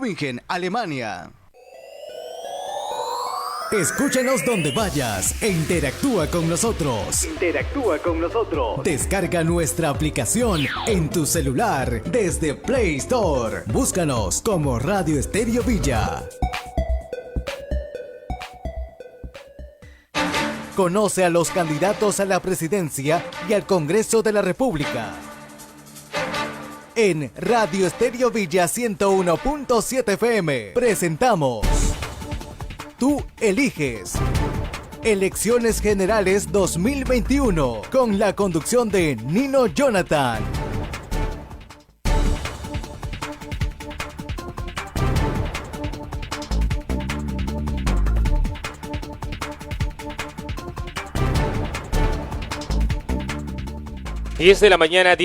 Tübingen, Alemania. Escúchanos donde vayas e interactúa con nosotros. Descarga nuestra aplicación en tu celular desde Play Store. Búscanos como Radio Estéreo Villa. Conoce a los candidatos a la presidencia y al Congreso de la República. En Radio Estéreo Villa 101.7 FM presentamos Tú eliges. Elecciones Generales 2021 con la conducción de Nino Jonathan. Diez de la mañana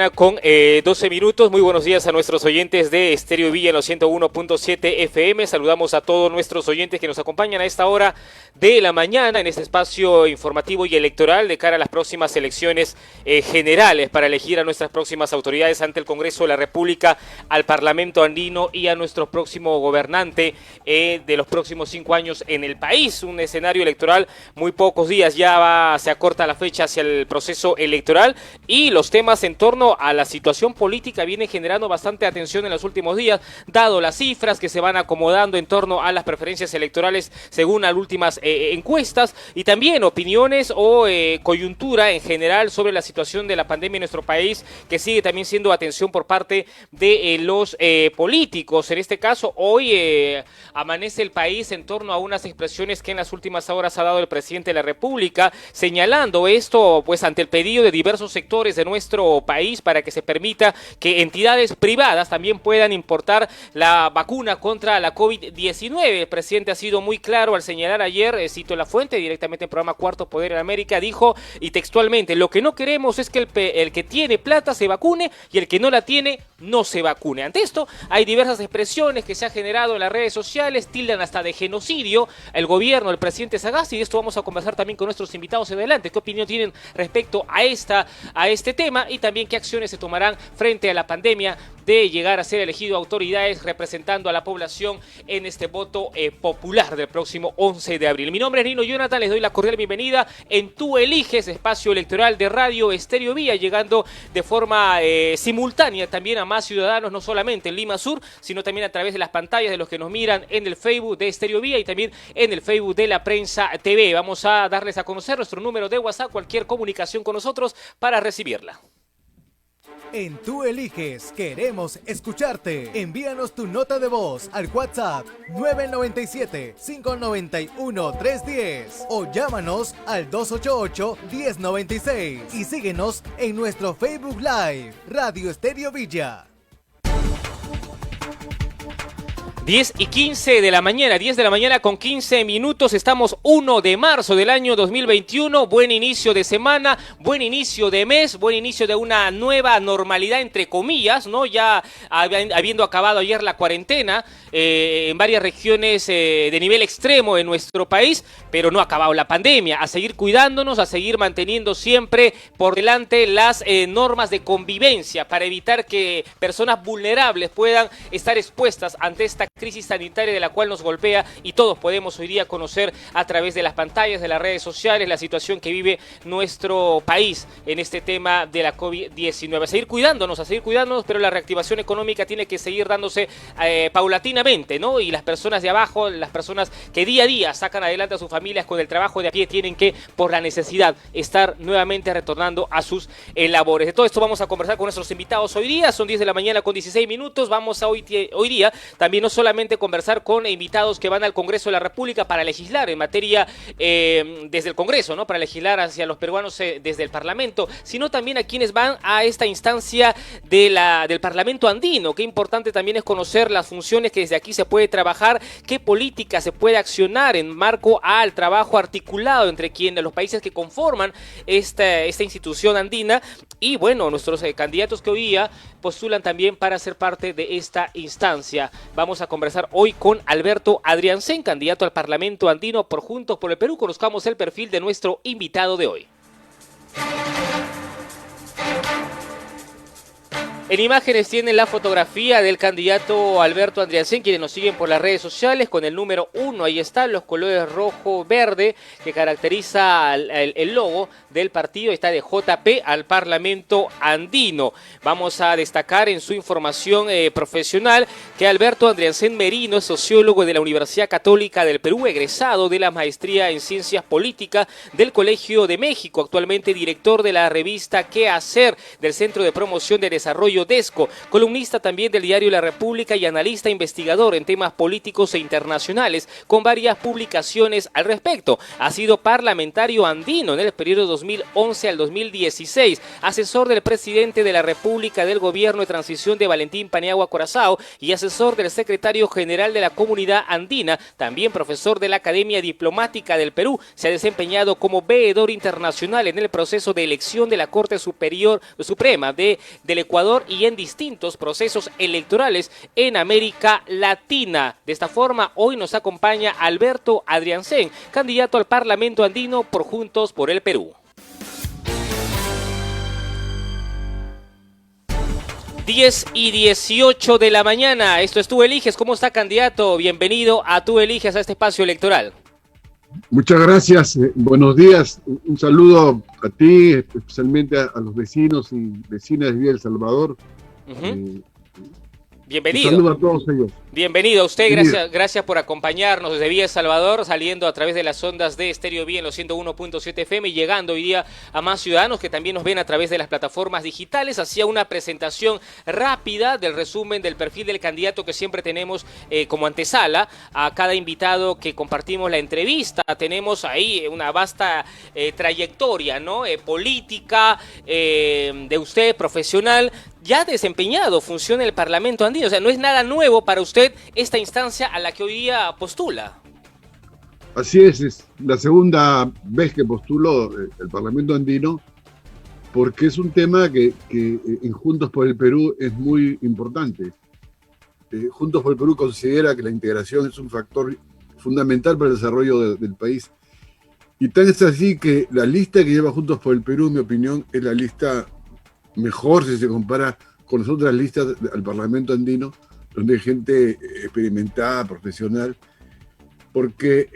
con 12 minutos. Muy buenos días a nuestros oyentes de Estéreo Villa en los 101.7 FM. Saludamos a todos nuestros oyentes que nos acompañan a esta hora de la mañana en este espacio informativo y electoral de cara a las próximas elecciones generales para elegir a nuestras próximas autoridades ante el Congreso de la República, al Parlamento andino y a nuestro próximo gobernante de los próximos 5 años en el país. Un escenario electoral, muy pocos días ya se acorta la fecha hacia el proceso electoral. Y los temas en torno a la situación política vienen generando bastante atención en los últimos días, dado las cifras que se van acomodando en torno a las preferencias electorales según las últimas encuestas, y también opiniones o coyuntura en general sobre la situación de la pandemia en nuestro país, que sigue también siendo atención por parte de los políticos. En este caso, hoy amanece el país en torno a unas expresiones que en las últimas horas ha dado el presidente de la República, señalando esto pues ante el pedido de diversos sectores de nuestro país para que se permita que entidades privadas también puedan importar la vacuna contra la COVID-19. El presidente ha sido muy claro al señalar ayer, cito la fuente directamente en el programa Cuarto Poder en América, dijo y textualmente: lo que no queremos es que el que tiene plata se vacune y el que no la tiene no se vacune. Ante esto hay diversas expresiones que se han generado en las redes sociales, tildan hasta de genocidio el gobierno del presidente Sagasti, y de esto vamos a conversar también con nuestros invitados adelante. ¿Qué opinión tienen respecto a este tema y también qué acciones se tomarán frente a la pandemia de llegar a ser elegido autoridades representando a la población en este voto popular del próximo 11 de abril? Mi nombre es Nino Jonathan, les doy la cordial bienvenida en Tú Eliges, espacio electoral de Radio Estéreo Villa, llegando de forma simultánea también a más ciudadanos, no solamente en Lima Sur, sino también a través de las pantallas de los que nos miran en el Facebook de Estéreo Villa y también en el Facebook de La Prensa TV. Vamos a darles a conocer nuestro número de WhatsApp, cualquier comunicación con nosotros para recibirla. En Tú Eliges, queremos escucharte. Envíanos tu nota de voz al WhatsApp 997-591-310 o llámanos al 288-1096 y síguenos en nuestro Facebook Live, Radio Estéreo Villa. 10 y 15 de la mañana, 10 de la mañana con 15 minutos, estamos 1 de marzo del año 2021, buen inicio de semana, buen inicio de mes, buen inicio de una nueva normalidad entre comillas, ¿no? Ya habiendo acabado ayer la cuarentena en varias regiones de nivel extremo en nuestro país, pero no ha acabado la pandemia. A seguir cuidándonos, a seguir manteniendo siempre por delante las normas de convivencia para evitar que personas vulnerables puedan estar expuestas ante esta crisis sanitaria de la cual nos golpea, y todos podemos hoy día conocer a través de las pantallas, de las redes sociales, la situación que vive nuestro país en este tema de la COVID-19. A seguir cuidándonos, pero la reactivación económica tiene que seguir dándose paulatinamente, ¿no? Y las personas de abajo, las personas que día a día sacan adelante a sus familias con el trabajo de a pie, tienen que, por la necesidad, estar nuevamente retornando a sus labores. De todo esto vamos a conversar con nuestros invitados hoy día. Son 10 de la mañana con 16 minutos. Vamos a hoy día también no solamente conversar con invitados que van al Congreso de la República para legislar en materia desde el Congreso, ¿no? Para legislar hacia los peruanos desde el Parlamento, sino también a quienes van a esta instancia del Parlamento andino. Qué importante también es conocer las funciones que desde aquí se puede trabajar, qué política se puede accionar en marco al trabajo articulado entre los países que conforman esta institución andina, y bueno, nuestros candidatos que hoy día postulan también para ser parte de esta instancia. Vamos a conversar hoy con Alberto Adriancén, candidato al Parlamento andino por Juntos por el Perú. Conozcamos el perfil de nuestro invitado de hoy. En imágenes tienen la fotografía del candidato Alberto Andriansen, quienes nos siguen por las redes sociales, con el número 1. Ahí están los colores rojo-verde que caracteriza el logo del partido. Está de JP al Parlamento Andino. Vamos a destacar en su información profesional que Alberto Andriansen Merino es sociólogo de la Universidad Católica del Perú, egresado de la maestría en Ciencias Políticas del Colegio de México, actualmente director de la revista ¿Qué hacer? Del Centro de Promoción de Desarrollo DESCO, columnista también del diario La República y analista investigador en temas políticos e internacionales, con varias publicaciones al respecto. Ha sido parlamentario andino en el periodo 2011 al 2016, asesor del presidente de la República del Gobierno de Transición de Valentín Paniagua Corazao y asesor del secretario general de la Comunidad Andina, también profesor de la Academia Diplomática del Perú. Se ha desempeñado como veedor internacional en el proceso de elección de la Corte Suprema del Ecuador y en distintos procesos electorales en América Latina. De esta forma, hoy nos acompaña Alberto Andriansen, candidato al Parlamento Andino por Juntos por el Perú. 10:18 de la mañana. Esto es Tú Eliges. ¿Cómo está, candidato? Bienvenido a Tú Eliges, a este espacio electoral. Muchas gracias. Buenos días. Un saludo a ti, especialmente a los vecinos y vecinas de Villa El Salvador. Bienvenido. Un saludo a todos ellos. Bienvenido a usted, gracias por acompañarnos desde Villa El Salvador, saliendo a través de las ondas de Estéreo Vía en los 101.7 FM y llegando hoy día a más ciudadanos que también nos ven a través de las plataformas digitales. Hacía una presentación rápida del resumen del perfil del candidato que siempre tenemos como antesala a cada invitado que compartimos la entrevista. Tenemos ahí una vasta trayectoria, ¿no? Política de usted, profesional, ya desempeñado función en el Parlamento Andino. O sea, no es nada nuevo para usted esta instancia a la que hoy día postula. Así es la segunda vez que postulo el Parlamento Andino, porque es un tema que en Juntos por el Perú es muy importante. Juntos por el Perú considera que la integración es un factor fundamental para el desarrollo del país. Y tan es así que la lista que lleva Juntos por el Perú, en mi opinión, es la lista mejor si se compara con las otras listas al Parlamento Andino, donde hay gente experimentada, profesional, porque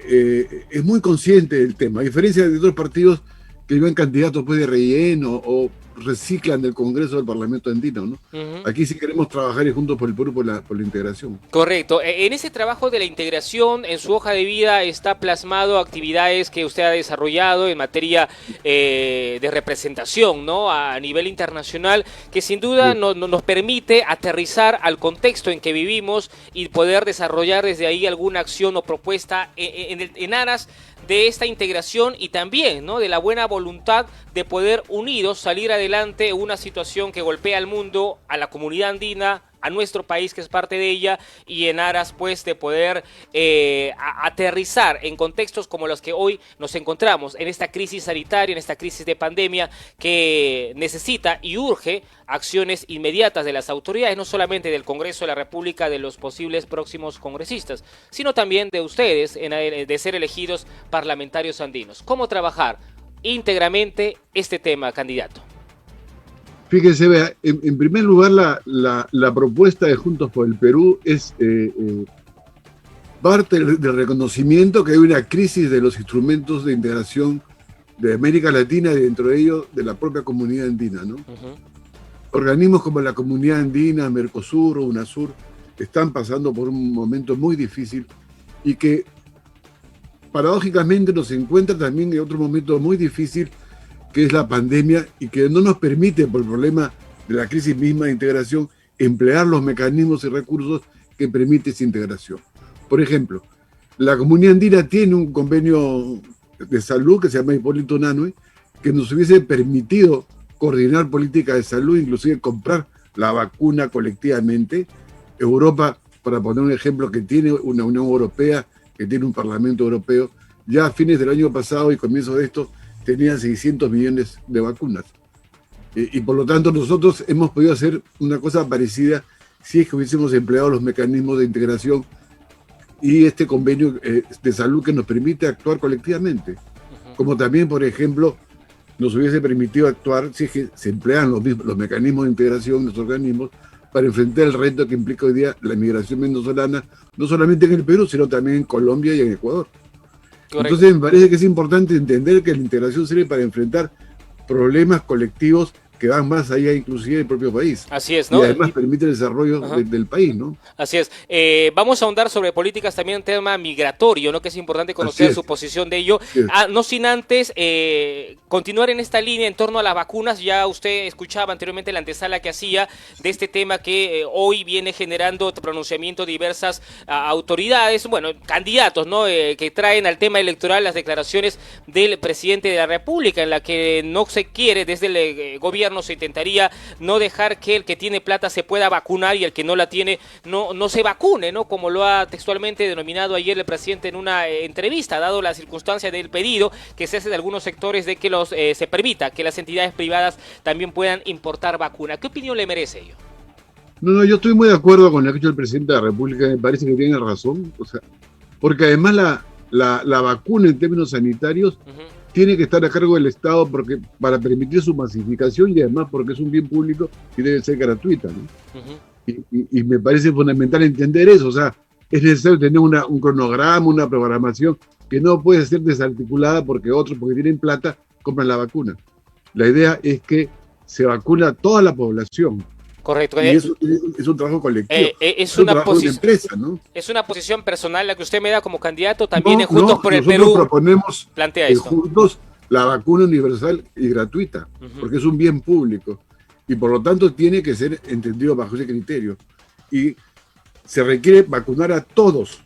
es muy consciente del tema, a diferencia de otros partidos que llevan candidatos pues, de relleno o reciclan del Congreso del Parlamento Andino, ¿no? Aquí sí queremos trabajar Juntos por el Perú por la integración. Correcto. En ese trabajo de la integración, en su hoja de vida está plasmado actividades que usted ha desarrollado en materia de representación, ¿no? A nivel internacional, que sin duda nos permite aterrizar al contexto en que vivimos y poder desarrollar desde ahí alguna acción o propuesta en aras de esta integración y también, ¿no? De la buena voluntad de poder unidos salir adelante en una situación que golpea al mundo, a la comunidad andina, a nuestro país que es parte de ella, y en aras pues de poder aterrizar en contextos como los que hoy nos encontramos, en esta crisis sanitaria, en esta crisis de pandemia que necesita y urge acciones inmediatas de las autoridades, no solamente del Congreso de la República, de los posibles próximos congresistas, sino también de ustedes, de ser elegidos parlamentarios andinos. ¿Cómo trabajar íntegramente este tema, candidato? Fíjese, vea, en primer lugar, la propuesta de Juntos por el Perú es parte del reconocimiento que hay una crisis de los instrumentos de integración de América Latina y dentro de ello de la propia comunidad andina, ¿no? Organismos como la Comunidad Andina, Mercosur o UNASUR están pasando por un momento muy difícil y que paradójicamente nos encuentra también en otro momento muy difícil, que es la pandemia, y que no nos permite, por el problema de la crisis misma de integración, emplear los mecanismos y recursos que permite esa integración. Por ejemplo, la Comunidad Andina tiene un convenio de salud que se llama Hipólito Unanue, que nos hubiese permitido coordinar políticas de salud, inclusive comprar la vacuna colectivamente. Europa, para poner un ejemplo, que tiene una Unión Europea, que tiene un Parlamento Europeo, ya a fines del año pasado y comienzos de esto, tenían 600 millones de vacunas. Y por lo tanto nosotros hemos podido hacer una cosa parecida si es que hubiésemos empleado los mecanismos de integración y este convenio de salud que nos permite actuar colectivamente. Como también, por ejemplo, nos hubiese permitido actuar si es que se emplean los mecanismos de integración de los organismos para enfrentar el reto que implica hoy día la migración venezolana, no solamente en el Perú, sino también en Colombia y en Ecuador. Correcto. Entonces me parece que es importante entender que la integración sirve para enfrentar problemas colectivos que van más allá inclusive del propio país. Así es, ¿no? Y además permite el desarrollo del país, ¿no? Así es. Vamos a ahondar sobre políticas también en tema migratorio, ¿no? Que es importante conocer su posición de ello. No sin antes continuar en esta línea en torno a las vacunas. Ya usted escuchaba anteriormente la antesala que hacía de este tema que hoy viene generando pronunciamiento de diversas autoridades, bueno, candidatos, ¿no? Que traen al tema electoral las declaraciones del presidente de la República, en la que no se quiere desde el gobierno, se intentaría no dejar que el que tiene plata se pueda vacunar y el que no la tiene no se vacune, ¿no? Como lo ha textualmente denominado ayer el presidente en una entrevista, dado la circunstancia del pedido que se hace de algunos sectores de que se permita que las entidades privadas también puedan importar vacuna. ¿Qué opinión le merece ello? No, yo estoy muy de acuerdo con lo que ha dicho el presidente de la República, me parece que tiene razón, o sea, porque además la vacuna en términos sanitarios tiene que estar a cargo del Estado para permitir su masificación y además porque es un bien público y debe ser gratuita, ¿no? Y me parece fundamental entender eso, o sea, es necesario tener un cronograma, una programación que no puede ser desarticulada porque otros, porque tienen plata, compran la vacuna. La idea es que se vacuna a toda la población. Correcto. Y eso es un trabajo colectivo. Es una empresa, ¿no? Es una posición personal la que usted me da como candidato. También en Juntos por el Perú proponemos plantea esto. Juntos la vacuna universal y gratuita, porque es un bien público y por lo tanto tiene que ser entendido bajo ese criterio. Y se requiere vacunar a todos.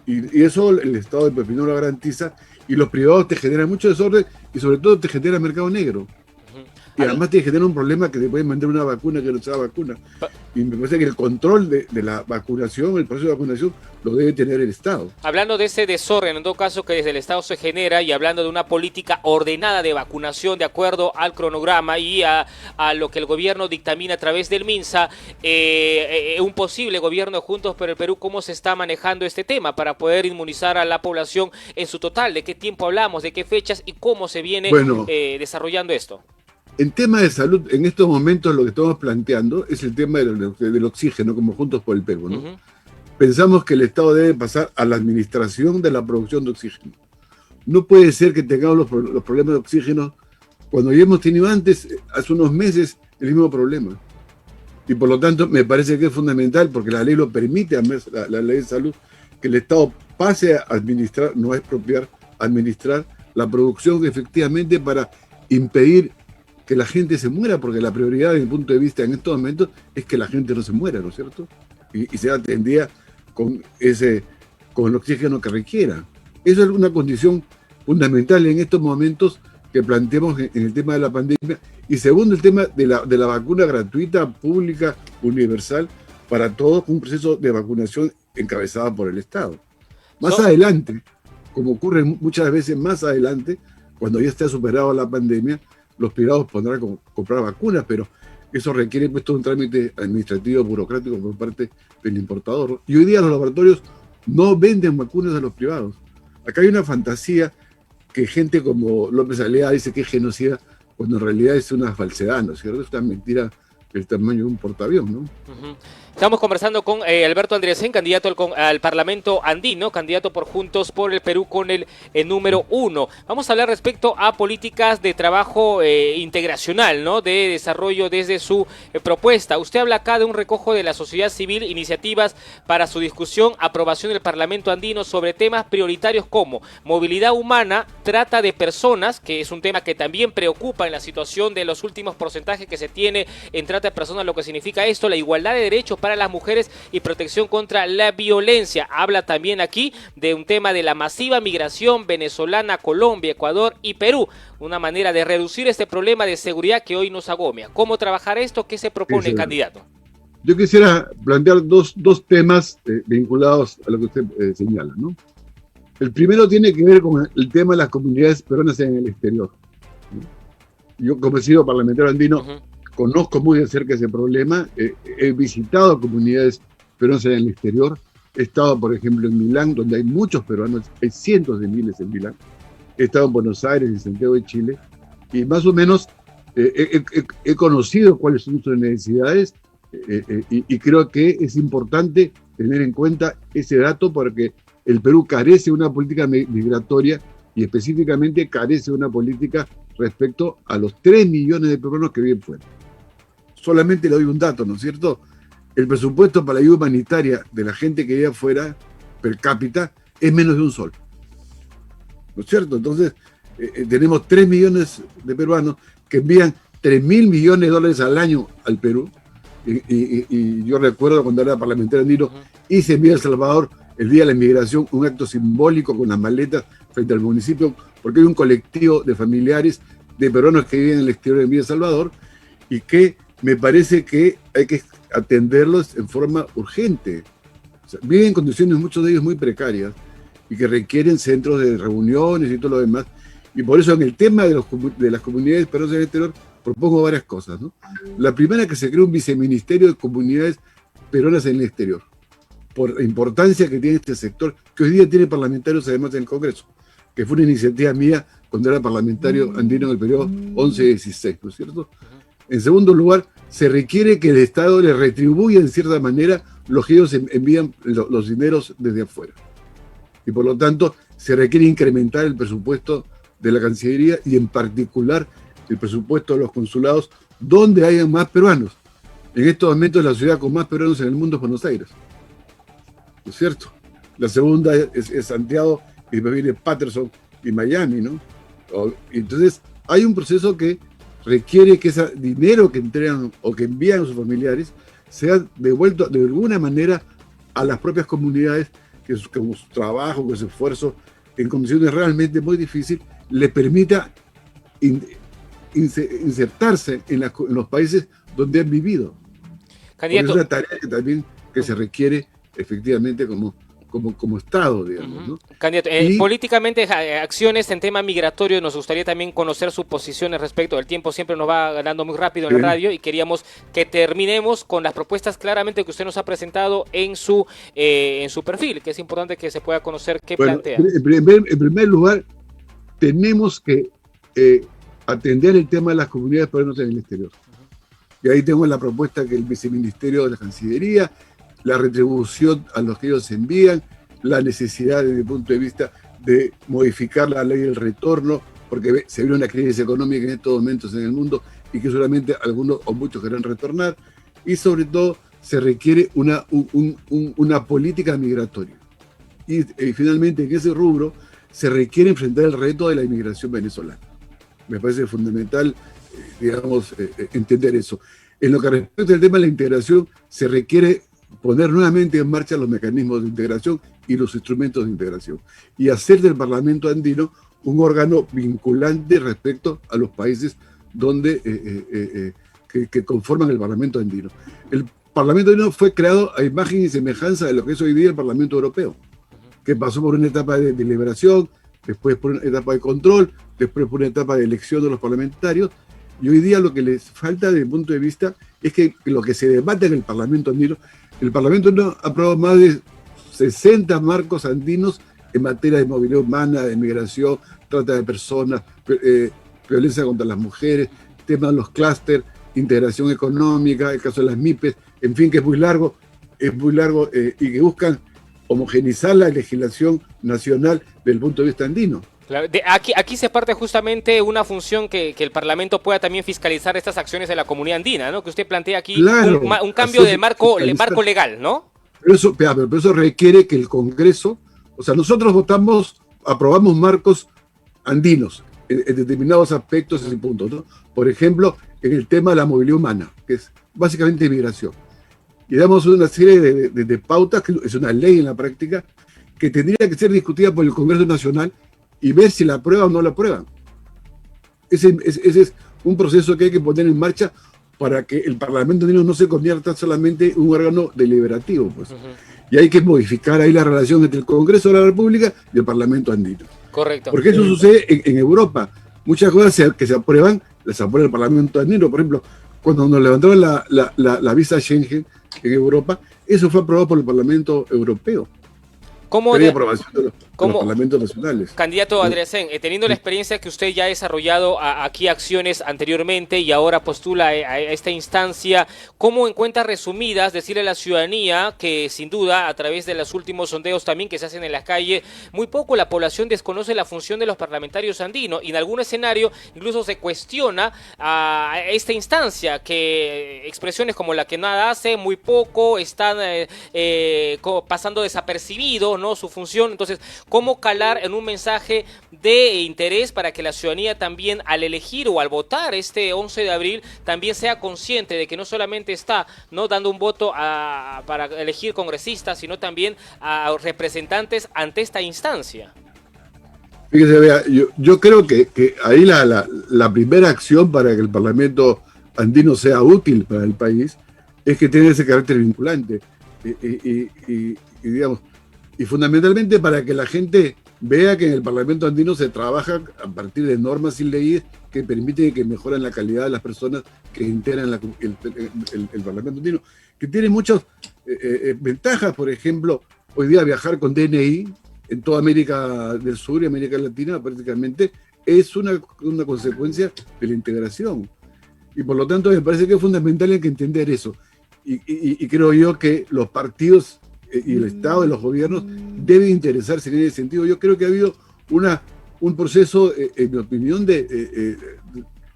Y eso el Estado de Pepino lo garantiza y los privados te generan mucho desorden y sobre todo te generan mercado negro. Y además te genera un problema que te pueden vender una vacuna que no sea vacuna. Y me parece que el control de la vacunación, el proceso de vacunación, lo debe tener el Estado. Hablando de ese desorden, en todo caso, que desde el Estado se genera, y hablando de una política ordenada de vacunación de acuerdo al cronograma y a lo que el gobierno dictamina a través del MINSA, un posible gobierno de Juntos por el Perú, ¿cómo se está manejando este tema para poder inmunizar a la población en su total? ¿De qué tiempo hablamos? ¿De qué fechas? ¿Y cómo se viene desarrollando esto? En tema de salud, en estos momentos lo que estamos planteando es el tema del oxígeno, como Juntos por el Perú, ¿no? Pensamos que el Estado debe pasar a la administración de la producción de oxígeno. No puede ser que tengamos los problemas de oxígeno cuando ya hemos tenido antes, hace unos meses, el mismo problema. Y por lo tanto, me parece que es fundamental, porque la ley lo permite, la ley de salud, que el Estado pase a administrar, no a expropiar, administrar la producción efectivamente para impedir que la gente se muera, porque la prioridad desde mi punto de vista en estos momentos es que la gente no se muera, ¿no es cierto? Y sea atendida con el oxígeno que requiera. Eso es una condición fundamental en estos momentos que planteamos en el tema de la pandemia. Y segundo, el tema de la vacuna gratuita, pública, universal, para todos, un proceso de vacunación encabezado por el Estado. Más adelante, como ocurre muchas veces más adelante, cuando ya esté superado la pandemia, los privados podrán comprar vacunas, pero eso requiere todo un trámite administrativo, burocrático por parte del importador. Y hoy día los laboratorios no venden vacunas a los privados. Acá hay una fantasía que gente como López Alea dice que es genocida, cuando en realidad es una falsedad, ¿no es cierto? Es una mentira del tamaño de un portaavión, ¿no? Estamos conversando con Alberto Andriesen, candidato al Parlamento andino, candidato por Juntos por el Perú con el número 1. Vamos a hablar respecto a políticas de trabajo integracional, ¿no? De desarrollo desde su propuesta. Usted habla acá de un recojo de la sociedad civil, iniciativas para su discusión, aprobación del Parlamento andino sobre temas prioritarios como movilidad humana, trata de personas, que es un tema que también preocupa en la situación de los últimos porcentajes que se tiene en trata de personas, lo que significa esto, la igualdad de derechos para las mujeres y protección contra la violencia. Habla también aquí de un tema de la masiva migración venezolana a Colombia, Ecuador y Perú, una manera de reducir este problema de seguridad que hoy nos agobia. ¿Cómo trabajar esto? ¿Qué se propone el candidato? Yo quisiera plantear dos temas vinculados a lo que usted señala, ¿no? El primero tiene que ver con el tema de las comunidades peruanas en el exterior, ¿no? Yo, como he sido parlamentario andino, conozco muy de cerca ese problema, he visitado comunidades peruanas en el exterior, he estado, por ejemplo, en Milán, donde hay muchos peruanos, hay cientos de miles en Milán, he estado en Buenos Aires y Santiago de Chile, Y más o menos he conocido cuáles son sus necesidades y creo que es importante tener en cuenta ese dato porque el Perú carece de una política migratoria y específicamente carece de una política respecto a los 3 millones de peruanos que viven fuera. Solamente le doy un dato, ¿no es cierto? El presupuesto para la ayuda humanitaria de la gente que vive afuera, per cápita, es menos de un sol. ¿No es cierto? Entonces, tenemos 3 millones de peruanos que envían 3.000 millones de dólares al año al Perú. Y yo recuerdo cuando era parlamentario andino, hice en Villa El Salvador, el Día de la Inmigración, un acto simbólico con las maletas frente al municipio, porque hay un colectivo de familiares de peruanos que viven en el exterior de Villa El Salvador y que me parece que hay que atenderlos en forma urgente. O sea, viven en condiciones, muchos de ellos muy precarias, y que requieren centros de reuniones y todo lo demás. Y por eso en el tema de las comunidades peruanas en el exterior propongo varias cosas, ¿no? La primera, que se cree un viceministerio de comunidades peruanas en el exterior, por la importancia que tiene este sector, que hoy día tiene parlamentarios además en el Congreso, que fue una iniciativa mía cuando era parlamentario andino en el periodo 11-16, ¿no es cierto? En segundo lugar, se requiere que el Estado le retribuya en cierta manera los que ellos envían los dineros desde afuera. Y por lo tanto, se requiere incrementar el presupuesto de la Cancillería y en particular el presupuesto de los consulados donde hayan más peruanos. En estos momentos la ciudad con más peruanos en el mundo es Buenos Aires. ¿No es cierto? La segunda es Santiago y después viene Patterson y Miami, ¿no? Entonces hay un proceso que requiere que ese dinero que entregan o que envían a sus familiares sea devuelto de alguna manera a las propias comunidades que con su trabajo, con su esfuerzo, en condiciones realmente muy difíciles, les permita insertarse en los países donde han vivido. Candidato, es una tarea que también que se requiere efectivamente como Estado, digamos, ¿no? Candidato, políticamente, acciones en tema migratorio, nos gustaría también conocer sus posiciones respecto. El tiempo siempre nos va ganando muy rápido en la radio y queríamos que terminemos con las propuestas claramente que usted nos ha presentado en su perfil, que es importante que se pueda conocer qué plantea. En primer lugar, tenemos que atender el tema de las comunidades peruanas en el exterior. Y ahí tengo la propuesta que el viceministerio de la Cancillería, la retribución a los que ellos envían, la necesidad desde el punto de vista de modificar la ley del retorno, porque se viene una crisis económica en estos momentos en el mundo y que solamente algunos o muchos querrán retornar, y sobre todo se requiere una política migratoria. Y finalmente en ese rubro se requiere enfrentar el reto de la inmigración venezolana. Me parece fundamental, digamos, entender eso. En lo que respecta al tema de la integración, se requiere poner nuevamente en marcha los mecanismos de integración y los instrumentos de integración y hacer del Parlamento andino un órgano vinculante respecto a los países donde que conforman el Parlamento andino. El Parlamento andino fue creado a imagen y semejanza de lo que es hoy día el Parlamento europeo, que pasó por una etapa de deliberación, después por una etapa de control, después por una etapa de elección de los parlamentarios, y hoy día lo que les falta desde el punto de vista es que lo que se debate en el Parlamento andino, el Parlamento andino ha aprobado más de 60 marcos andinos en materia de movilidad humana, de migración, trata de personas, violencia contra las mujeres, tema de los clústeres, integración económica, el caso de las MIPES, en fin, que es muy largo y que buscan homogeneizar la legislación nacional desde el punto de vista andino. Claro, aquí se parte justamente una función que el Parlamento pueda también fiscalizar estas acciones de la comunidad andina, ¿no? Que usted plantea aquí, claro, un cambio del marco legal, ¿no? Pero eso requiere que el Congreso, o sea, nosotros aprobamos marcos andinos en determinados aspectos y puntos, ¿no? Por ejemplo, en el tema de la movilidad humana, que es básicamente migración. Y damos una serie de pautas, que es una ley en la práctica, que tendría que ser discutida por el Congreso Nacional y ver si la aprueban o no la aprueban. Ese es un proceso que hay que poner en marcha para que el Parlamento andino no se convierta solamente en un órgano deliberativo, pues. Y hay que modificar ahí la relación entre el Congreso de la República y el Parlamento andino. Correcto. Porque eso sucede en Europa. Muchas cosas que se aprueban, las aprueba el Parlamento andino. Por ejemplo, cuando nos levantaron la visa Schengen en Europa, eso fue aprobado por el Parlamento Europeo. ¿Cómo previa aprobación de los ¿Cómo? parlamentos nacionales. Candidato Andriasen, teniendo la experiencia que usted ya ha desarrollado aquí acciones anteriormente y ahora postula a esta instancia, ¿cómo en cuentas resumidas decirle a la ciudadanía que sin duda a través de los últimos sondeos también que se hacen en las calles, muy poco la población desconoce la función de los parlamentarios andinos y en algún escenario incluso se cuestiona a esta instancia, que expresiones como la que nada hace, muy poco, están pasando desapercibido, ¿no?, su función? Entonces, ¿cómo calar en un mensaje de interés para que la ciudadanía también al elegir o al votar este 11 de abril también sea consciente de que no solamente está, ¿no?, dando un voto para elegir congresistas, sino también a representantes ante esta instancia? Fíjese, vea, yo creo que ahí la primera acción para que el Parlamento andino sea útil para el país es que tiene ese carácter vinculante. Y digamos, y fundamentalmente para que la gente vea que en el Parlamento andino se trabaja a partir de normas y leyes que permiten que mejoren la calidad de las personas que integran el Parlamento andino, que tiene muchas ventajas. Por ejemplo, hoy día viajar con DNI en toda América del Sur y América Latina prácticamente es una consecuencia de la integración. Y por lo tanto me parece que es fundamental hay que entender eso. Y creo yo que los partidos y el Estado y los gobiernos deben interesarse en ese sentido. Yo creo que ha habido un proceso, en mi opinión, de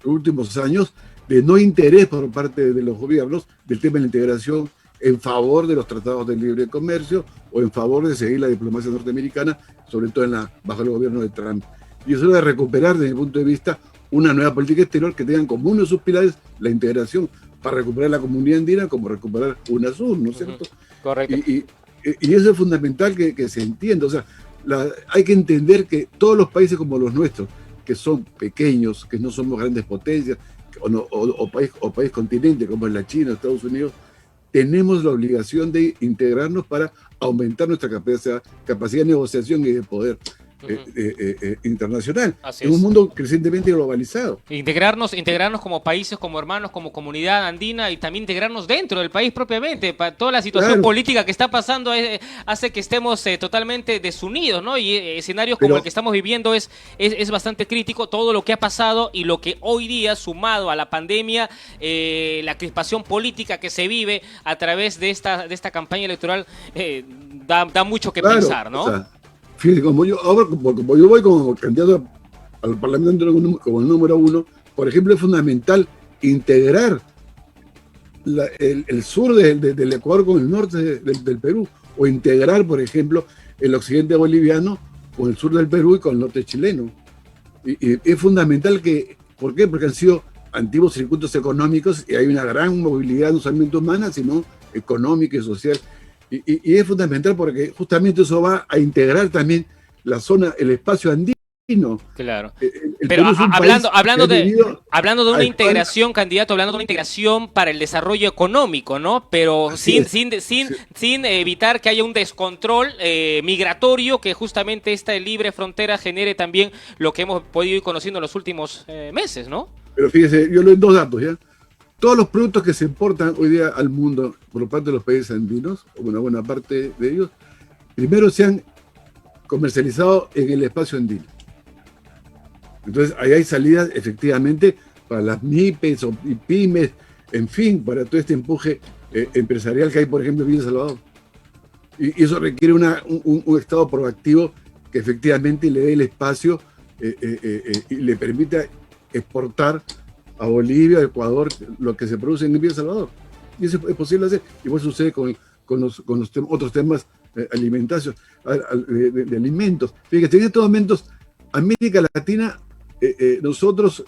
los últimos años de no interés por parte de los gobiernos del tema de la integración en favor de los tratados de libre comercio o en favor de seguir la diplomacia norteamericana, sobre todo bajo el gobierno de Trump. Y eso debe recuperar, desde mi punto de vista, una nueva política exterior que tengan como uno de sus pilares la integración, para recuperar la comunidad andina como recuperar UNASUR, ¿no es cierto? Correcto. Y eso es fundamental que se entienda. O sea, hay que entender que todos los países como los nuestros, que son pequeños, que no somos grandes potencias, o país continente como es la China, Estados Unidos, tenemos la obligación de integrarnos para aumentar nuestra capacidad de negociación y de poder internacional, en un mundo crecientemente globalizado. Integrarnos como países, como hermanos, como comunidad andina, y también integrarnos dentro del país propiamente. Toda la situación política que está pasando hace que estemos totalmente desunidos, ¿no? Y escenarios como el que estamos viviendo es bastante crítico. Todo lo que ha pasado y lo que hoy día, sumado a la pandemia, la crispación política que se vive a través de esta campaña electoral, da mucho que pensar, ¿no? O sea, fíjate, como yo voy como candidato al Parlamento como el número 1, por ejemplo, es fundamental integrar el sur del Ecuador con el norte del Perú, o integrar, por ejemplo, el occidente boliviano con el sur del Perú y con el norte chileno. Y es fundamental ¿por qué? Porque han sido antiguos circuitos económicos y hay una gran movilidad no solamente humana, sino económica y social. Y es fundamental porque justamente eso va a integrar también la zona, el espacio andino. Claro. Pero hablando de una integración, candidato, hablando de una integración para el desarrollo económico, ¿no? Pero sin evitar que haya un descontrol migratorio, que justamente esta libre frontera genere también lo que hemos podido ir conociendo en los últimos meses, ¿no? Pero fíjese, yo le doy 2 datos, ¿ya? Todos los productos que se importan hoy día al mundo por parte de los países andinos, o una buena parte de ellos, primero se han comercializado en el espacio andino. Entonces, ahí hay salidas efectivamente para las MIPES y pymes, en fin, para todo este empuje empresarial que hay, por ejemplo, en Villa Salvador. Y eso requiere un Estado proactivo que efectivamente le dé el espacio y le permita exportar a Bolivia, a Ecuador, lo que se produce en Villa Salvador. Y eso es posible hacer. Igual sucede con los otros temas alimenticios, de alimentos. Fíjate, en estos momentos, América Latina, nosotros,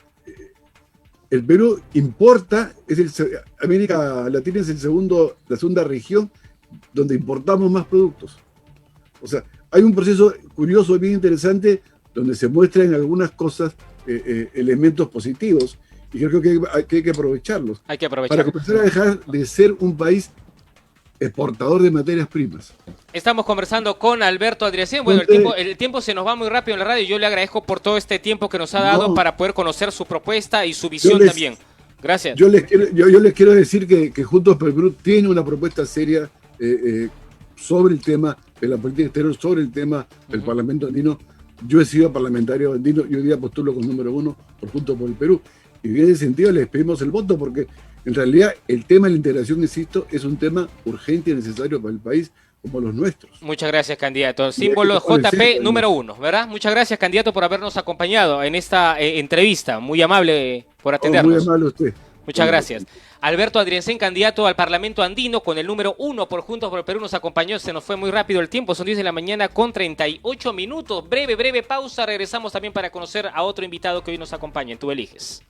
el Perú importa, América Latina es la segunda región donde importamos más productos. O sea, hay un proceso curioso y bien interesante donde se muestran algunas cosas, elementos positivos, y creo que hay que aprovecharlos. Hay que aprovecharlos. Para comenzar a dejar de ser un país exportador de materias primas. Estamos conversando con Alberto Andriasen. Bueno, el tiempo se nos va muy rápido en la radio. Yo le agradezco por todo este tiempo que nos ha dado para poder conocer su propuesta y su visión también. Gracias. Yo les quiero decir que Juntos por el Perú tiene una propuesta seria sobre el tema en la política exterior sobre el tema del Parlamento andino. Yo he sido parlamentario andino y hoy día postulo con número 1 por Juntos por el Perú. Y en ese sentido les pedimos el voto porque en realidad el tema de la integración, insisto, es un tema urgente y necesario para el país como los nuestros. Muchas gracias, candidato. Símbolo JP número 1, ¿verdad? Muchas gracias, candidato, por habernos acompañado en esta entrevista. Muy amable por atendernos. Muy amable usted. Muchas gracias. Alberto Adriancén, candidato al Parlamento andino con el número 1 por Juntos por el Perú, nos acompañó. Se nos fue muy rápido el tiempo, son 10 de la mañana con 38 minutos. Breve pausa. Regresamos también para conocer a otro invitado que hoy nos acompaña. Tú eliges.